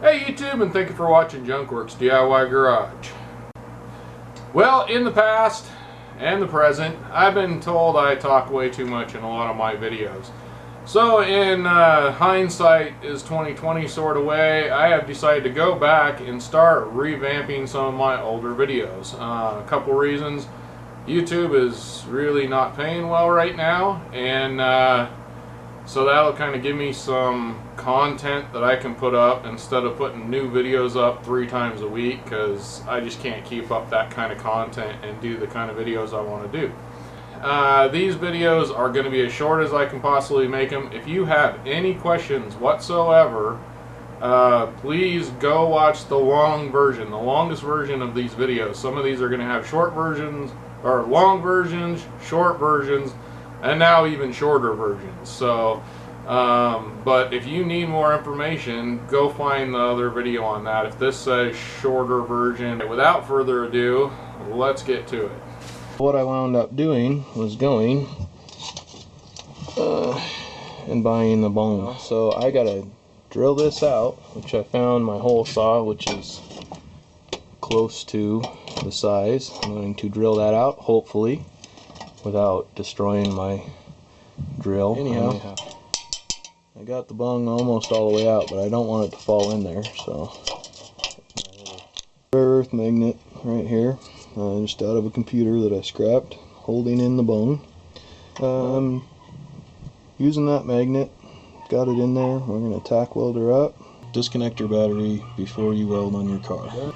Hey YouTube, and thank you for watching Junkworks DIY Garage. Well, in the past and the present, I've been told I talk way too much in a lot of my videos. So in hindsight is 2020 sort of way, I have decided to go back and start revamping some of my older videos. A couple reasons. YouTube is really not paying well right now, and so that'll kind of give me some content that I can put up instead of putting new videos up 3 times a week, because I just can't keep up that kind of content and do the kind of videos I want to do. These videos are going to be as short as I can possibly make them. If you have any questions whatsoever, please go watch the long version, the longest version of these videos. Some of these are going to have short versions, or long versions, short versions, and now even shorter versions. So but if you need more information, go find the other video on that. If this says shorter version, without further ado, let's get to it. What I wound up doing was going and buying the Bung. So I gotta drill this out, which I found my hole saw, which is close to the size. I'm going to drill that out, hopefully, without destroying my drill. Anyhow, I got the Bung almost all the way out, but I don't want it to fall in there, so rare earth magnet right here, just out of a computer that I scrapped, holding in the Bung. Using that magnet, got it in there. We're going to tack weld her up. Disconnect your battery before you weld on your car.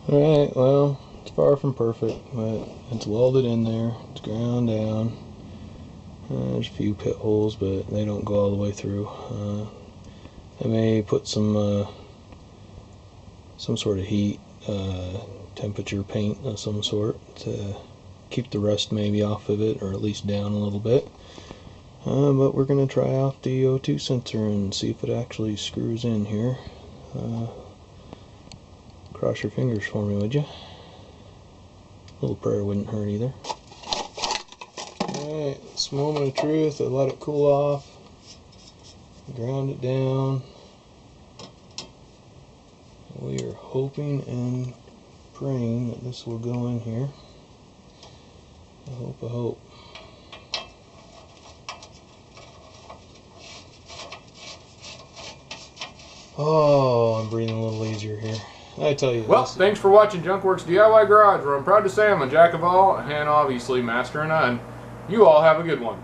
Alright, well, it's far from perfect, but it's welded in there, it's ground down. There's a few pit holes, but they don't go all the way through. I may put some sort of heat, temperature paint of some sort to keep the rust maybe off of it, or at least down a little bit. But we're going to try out the O2 sensor and see if it actually screws in here. Cross your fingers for me, would you? A little prayer wouldn't hurt either. Alright, this moment of truth, I let it cool off, ground it down. We are hoping and praying that this will go in here. I hope. Oh, I'm breathing a little easier here. I tell you. Well, thanks for watching Junkworks DIY Garage, where I'm proud to say I'm a jack of all and obviously master of none. You all have a good one.